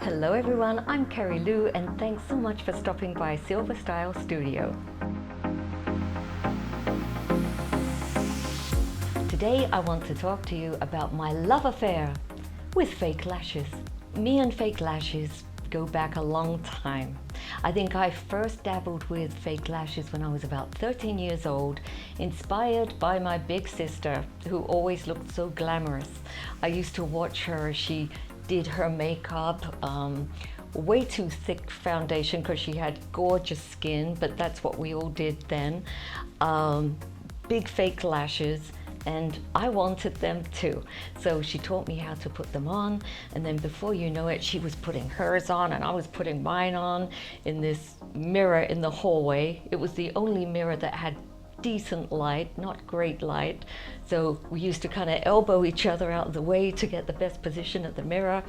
Hello everyone, I'm Kerry-Lou and thanks so much for stopping by Silver Style Studio. Today I want to talk to you about my love affair with fake lashes. Me and fake lashes go back a long time. I think I first dabbled with fake lashes when I was about 13 years old, inspired by my big sister who always looked so glamorous. I used to watch her as she did her makeup, way too thick foundation because she had gorgeous skin, but that's what we all did then. Big fake lashes, and I wanted them too. So she taught me how to put them on, and then before you know it, she was putting hers on and I was putting mine on in this mirror in the hallway. It was the only mirror that had decent light, not great light. So we used to kind of elbow each other out of the way to get the best position at the mirror.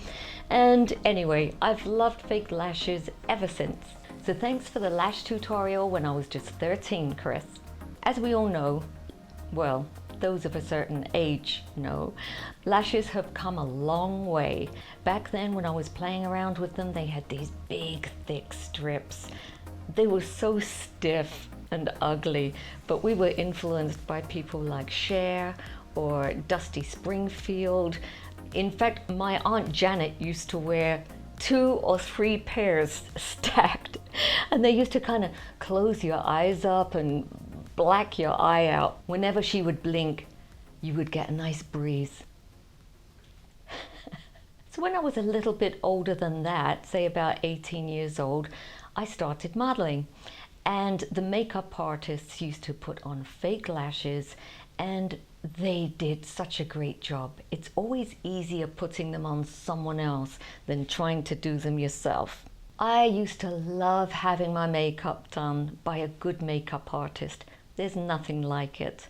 And anyway, I've loved fake lashes ever since. So thanks for the lash tutorial when I was just 13, Chris. As we all know, well, those of a certain age know, lashes have come a long way. Back then when I was playing around with them, they had these big, thick strips. They were so stiff and ugly, but we were influenced by people like Cher or Dusty Springfield. In fact, my Aunt Janet used to wear 2 or 3 pairs stacked, and they used to kind of close your eyes up and black your eye out. Whenever she would blink, you would get a nice breeze. So when I was a little bit older than that, say about 18 years old, I started modeling. And the makeup artists used to put on fake lashes, and they did such a great job. It's always easier putting them on someone else than trying to do them yourself. I used to love having my makeup done by a good makeup artist. There's nothing like it.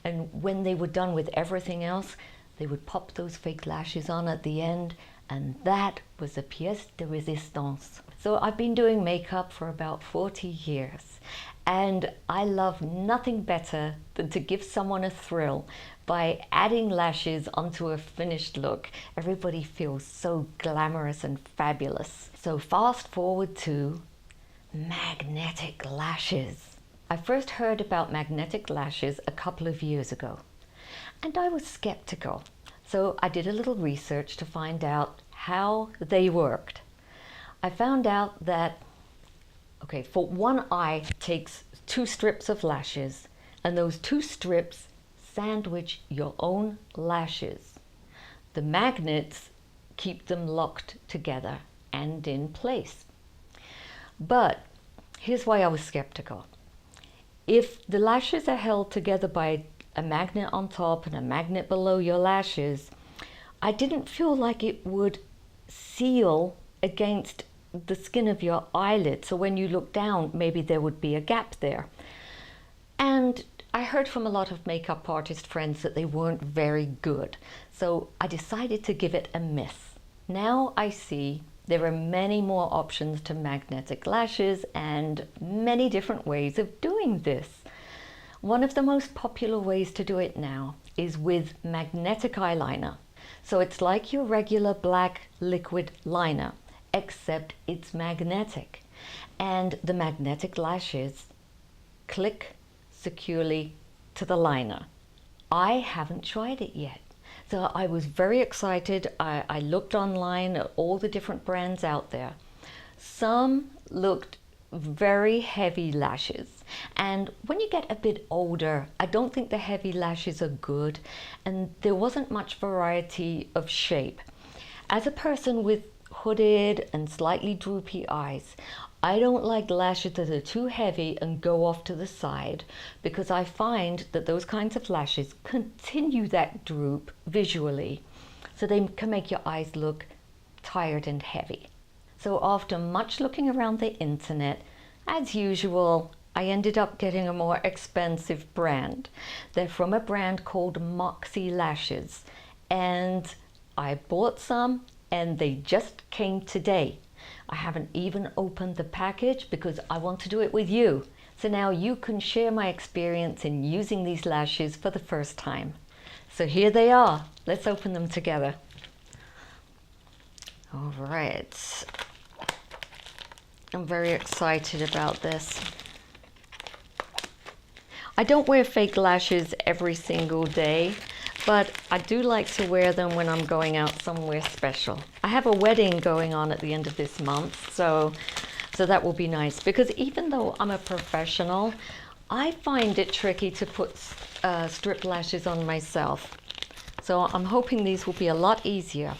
And when they were done with everything else, they would pop those fake lashes on at the end, and that was a pièce de résistance. So I've been doing makeup for about 40 years, and I love nothing better than to give someone a thrill by adding lashes onto a finished look. Everybody feels so glamorous and fabulous. So fast forward to magnetic lashes. I first heard about magnetic lashes a couple of years ago, and I was skeptical. So I did a little research to find out how they worked. I found out that, okay, for one eye takes 2 strips of lashes, and those 2 strips sandwich your own lashes. The magnets keep them locked together and in place. But here's why I was skeptical. If the lashes are held together by a magnet on top and a magnet below your lashes, I didn't feel like it would seal against the skin of your eyelid, so when you look down, maybe there would be a gap there. And I heard from a lot of makeup artist friends that they weren't very good, so I decided to give it a miss. Now I see there are many more options to magnetic lashes and many different ways of doing this. One of the most popular ways to do it now is with magnetic eyeliner. So it's like your regular black liquid liner, except it's magnetic, and the magnetic lashes click securely to the liner. I haven't tried it yet, so I was very excited. I looked online at all the different brands out there. Some looked very heavy lashes, and when you get a bit older, I don't think the heavy lashes are good, and there wasn't much variety of shape. As a person with hooded and slightly droopy eyes, I don't like lashes that are too heavy and go off to the side, because I find that those kinds of lashes continue that droop visually, so they can make your eyes look tired and heavy. So after much looking around the internet, as usual, I ended up getting a more expensive brand. They're from a brand called Moxie Lashes, and I bought some and they just came today. I haven't even opened the package because I want to do it with you. So now you can share my experience in using these lashes for the first time. So here they are. Let's open them together. All right. I'm very excited about this. I don't wear fake lashes every single day, but I do like to wear them when I'm going out somewhere special. I have a wedding going on at the end of this month, so that will be nice, because even though I'm a professional, I find it tricky to put strip lashes on myself. So I'm hoping these will be a lot easier.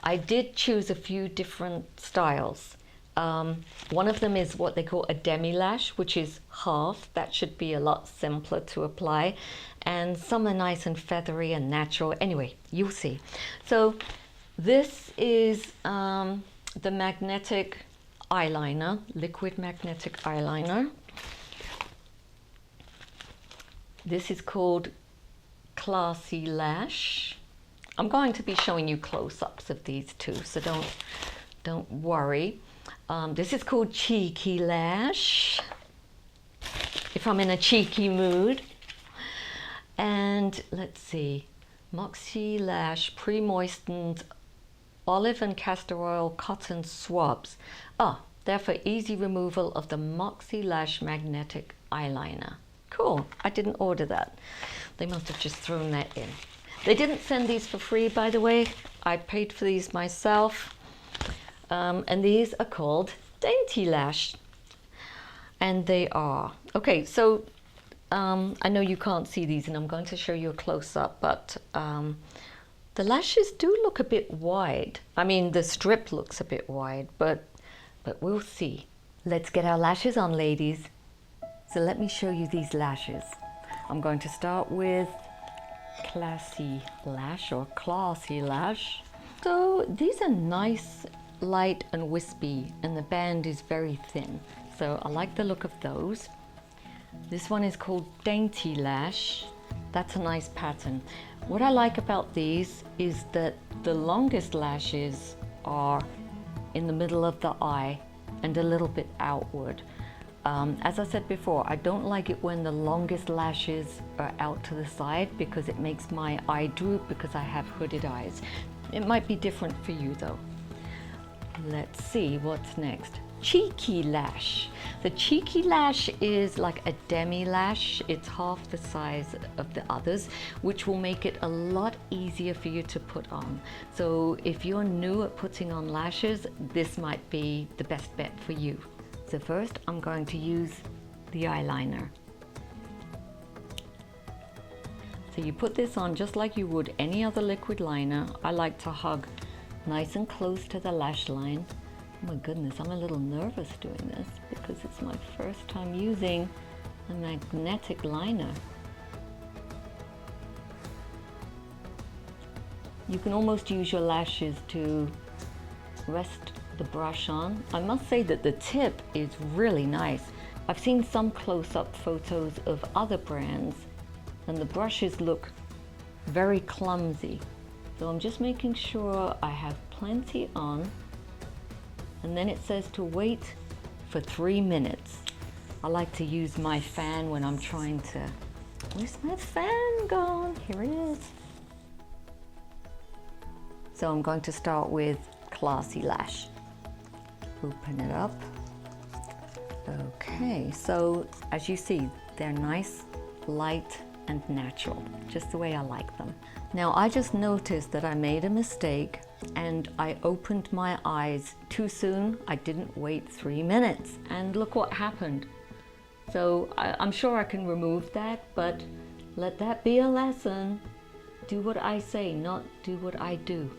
I did choose a few different styles. One of them is what they call a demi-lash, which is half. That should be a lot simpler to apply. And some are nice and feathery and natural. Anyway, you'll see. So this is the magnetic eyeliner, liquid magnetic eyeliner. This is called Classy Lash. I'm going to be showing you close-ups of these too, so don't worry. This is called Cheeky Lash, if I'm in a cheeky mood. And let's see, Moxie Lash pre-moistened olive and castor oil cotton swabs. They're for easy removal of the Moxie Lash magnetic eyeliner. Cool, I didn't order that. They must have just thrown that in. They didn't send these for free, by the way. I paid for these myself. And these are called Dainty Lash. And they are. Okay, so I know you can't see these, and I'm going to show you a close-up, but the lashes do look a bit wide. I mean, the strip looks a bit wide, but we'll see. Let's get our lashes on, ladies. So let me show you these lashes. I'm going to start with Classy Lash or Classy Lash. So these are nice, light and wispy, and the band is very thin. So I like the look of those. This one is called Dainty Lash. That's a nice pattern. What I like about these is that the longest lashes are in the middle of the eye and a little bit outward. As I said before, I don't like it when the longest lashes are out to the side, because it makes my eye droop because I have hooded eyes. It might be different for you though. Let's see what's next. Cheeky Lash. The Cheeky Lash is like a demi-lash. It's half the size of the others, which will make it a lot easier for you to put on. So if you're new at putting on lashes, this might be the best bet for you. So first I'm going to use the eyeliner. So you put this on just like you would any other liquid liner. I like to hug nice and close to the lash line. Oh my goodness, I'm a little nervous doing this because it's my first time using a magnetic liner. You can almost use your lashes to rest the brush on. I must say that the tip is really nice. I've seen some close-up photos of other brands and the brushes look very clumsy. So I'm just making sure I have plenty on, and then it says to wait for 3 minutes. I like to use my fan when I'm trying to... Where's my fan gone? Here it is. So I'm going to start with Classy Lash. Open it up. Okay, so as you see, they're nice, light and natural, just the way I like them. Now I just noticed that I made a mistake and I opened my eyes too soon. I didn't wait 3 minutes, and look what happened. So I'm sure I can remove that, but let that be a lesson. Do what I say, not do what I do.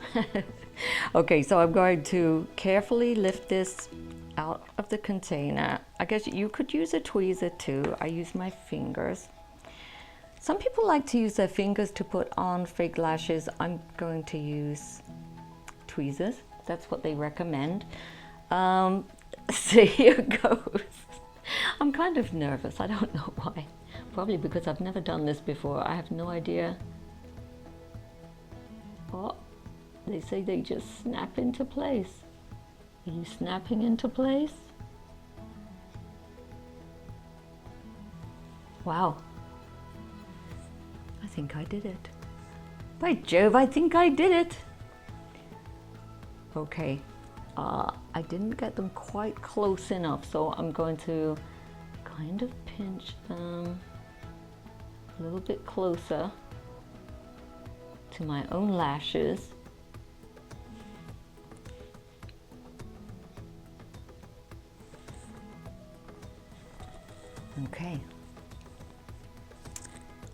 Okay, so I'm going to carefully lift this out of the container. I guess you could use a tweezer too. I use my fingers. Some people like to use their fingers to put on fake lashes. I'm going to use tweezers. That's what they recommend. So here goes. I'm kind of nervous. I don't know why. Probably because I've never done this before. I have no idea. Oh, they say they just snap into place. Are you snapping into place? Wow. I think I did it. By Jove, I think I did it. Okay, I didn't get them quite close enough, so I'm going to kind of pinch them a little bit closer to my own lashes. Okay.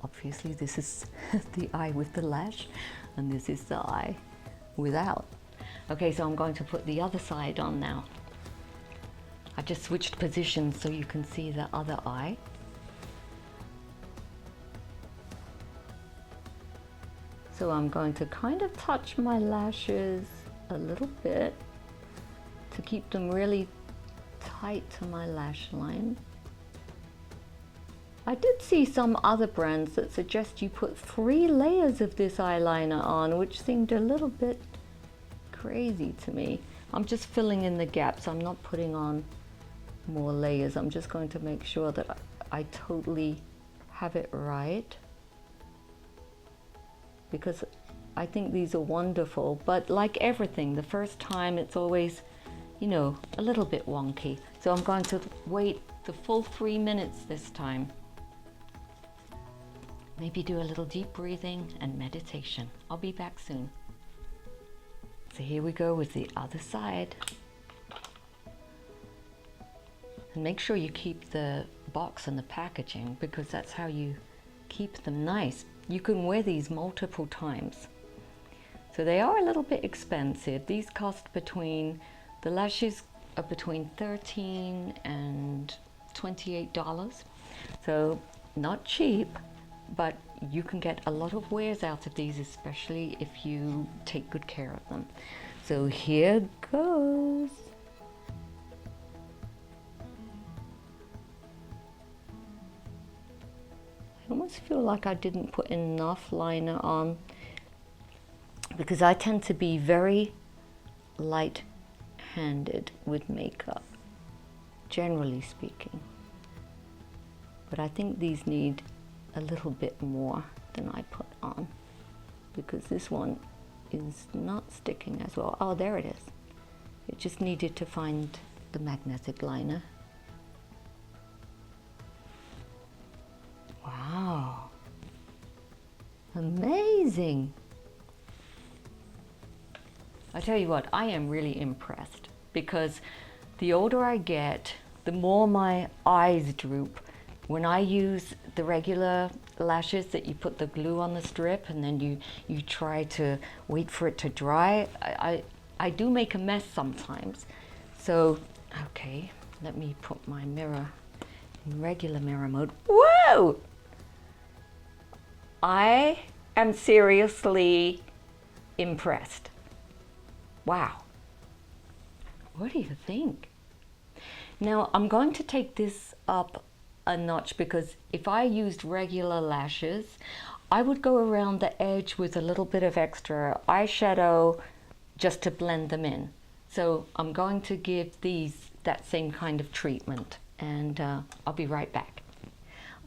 Obviously this is the eye with the lash and this is the eye without. Okay, so I'm going to put the other side on now. I just switched positions so you can see the other eye. So I'm going to kind of touch my lashes a little bit to keep them really tight to my lash line. I did see some other brands that suggest you put 3 layers of this eyeliner on, which seemed a little bit crazy to me. I'm just filling in the gaps. I'm not putting on more layers. I'm just going to make sure that I totally have it right, because I think these are wonderful, but like everything, the first time it's always, you know, a little bit wonky. So I'm going to wait the full 3 minutes this time. Maybe do a little deep breathing and meditation. I'll be back soon. So here we go with the other side. And make sure you keep the box and the packaging, because that's how you keep them nice. You can wear these multiple times. So they are a little bit expensive. These cost between, the lashes are between $13 and $28. So not cheap, but you can get a lot of wears out of these, especially if you take good care of them. So here goes. I almost feel like I didn't put enough liner on, because I tend to be very light-handed with makeup, generally speaking. But I think these need a little bit more than I put on, because this one is not sticking as well. Oh, there it is. It just needed to find the magnetic liner. Wow, amazing. I tell you what, I am really impressed, because the older I get, the more my eyes droop. When I use the regular lashes that you put the glue on the strip and then you try to wait for it to dry, I do make a mess sometimes. So, okay, let me put my mirror in regular mirror mode. Whoa! I am seriously impressed. Wow. What do you think? Now, I'm going to take this up a notch, because if I used regular lashes, I would go around the edge with a little bit of extra eyeshadow just to blend them in. So I'm going to give these that same kind of treatment, and I'll be right back.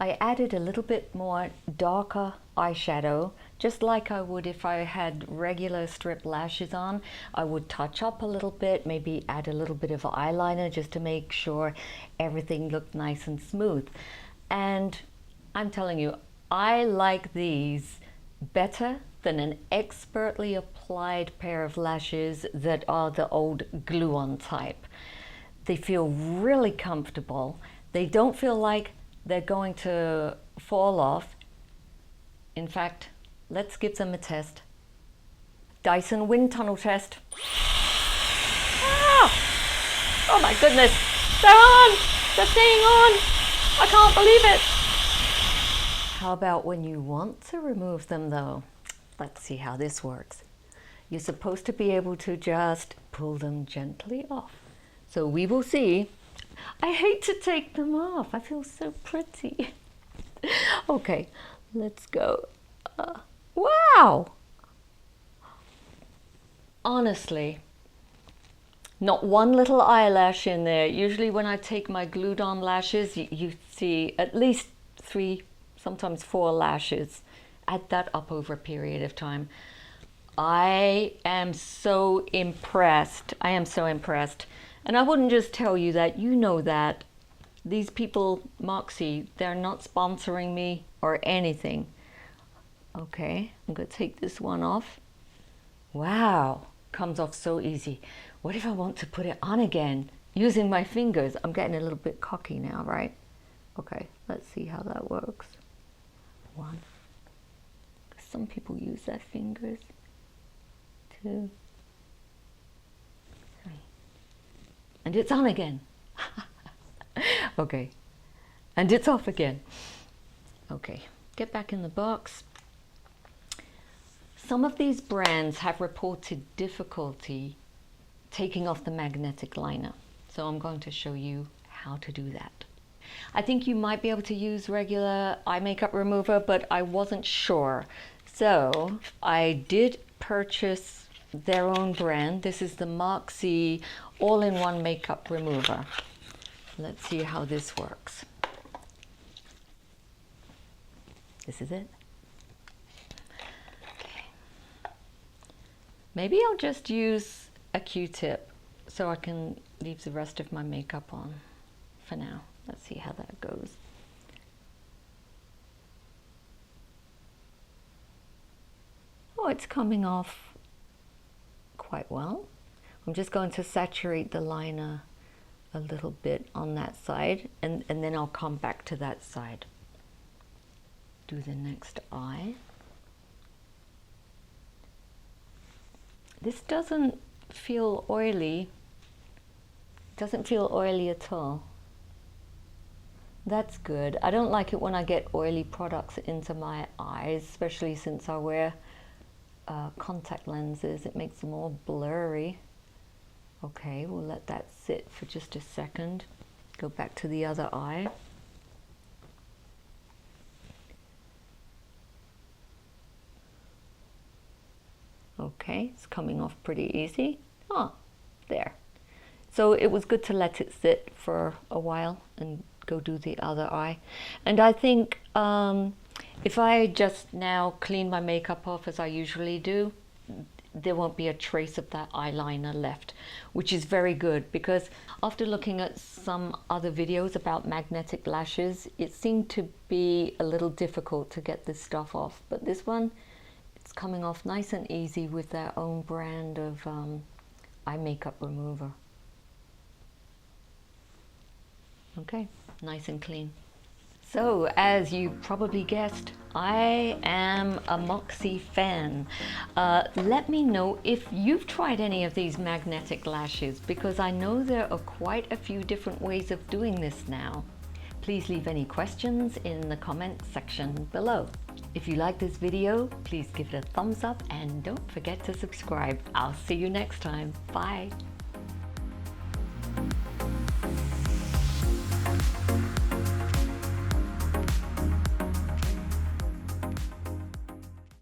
I added a little bit more darker eyeshadow, just like I would if I had regular strip lashes on. I would touch up a little bit, maybe add a little bit of eyeliner just to make sure everything looked nice and smooth. And I'm telling you, I like these better than an expertly applied pair of lashes that are the old glue-on type. They feel really comfortable. They don't feel like they're going to fall off. In fact, let's give them a test. Dyson wind tunnel test. Ah! Oh my goodness, they're on! They're staying on! I can't believe it! How about when you want to remove them though? Let's see how this works. You're supposed to be able to just pull them gently off. So we will see. I hate to take them off. I feel so pretty. Okay, let's go. Wow! Honestly, not one little eyelash in there. Usually when I take my glued on lashes, you see at least 3, sometimes 4 lashes. Add that up over a period of time. I am so impressed. I am so impressed. And I wouldn't just tell you that, you know that. These people, Moxie, they're not sponsoring me or anything. Okay, I'm going to take this one off. Wow, comes off so easy. What if I want to put it on again using my fingers? I'm getting a little bit cocky now, right? Okay, let's see how that works. One. Some people use their fingers. 2, 3. And it's on again. Okay. And it's off again. Okay, get back in the box. Some of these brands have reported difficulty taking off the magnetic liner. So I'm going to show you how to do that. I think you might be able to use regular eye makeup remover, but I wasn't sure. So I did purchase their own brand. This is the Moxie all-in-one makeup remover. Let's see how this works. This is it. Okay. Maybe I'll just use a Q-tip so I can leave the rest of my makeup on for now. Let's see how that goes. Oh, it's coming off quite well. I'm just going to saturate the liner a little bit on that side, and then I'll come back to that side. Do the next eye. This doesn't feel oily. Doesn't feel oily at all. That's good. I don't like it when I get oily products into my eyes, especially since I wear contact lenses. It makes them all blurry. Okay, we'll let that sit for just a second. Go back to the other eye. Okay, it's coming off pretty easy. Oh, there. So it was good to let it sit for a while and go do the other eye. And I think if I just now clean my makeup off as I usually do, there won't be a trace of that eyeliner left, which is very good, because after looking at some other videos about magnetic lashes, it seemed to be a little difficult to get this stuff off. But this one, it's coming off nice and easy with their own brand of eye makeup remover. Okay, nice and clean. So, as you probably guessed, I am a Moxie fan. Let me know if you've tried any of these magnetic lashes, because I know there are quite a few different ways of doing this now. Please leave any questions in the comment section below. If you like this video, please give it a thumbs up and don't forget to subscribe. I'll see you next time. Bye.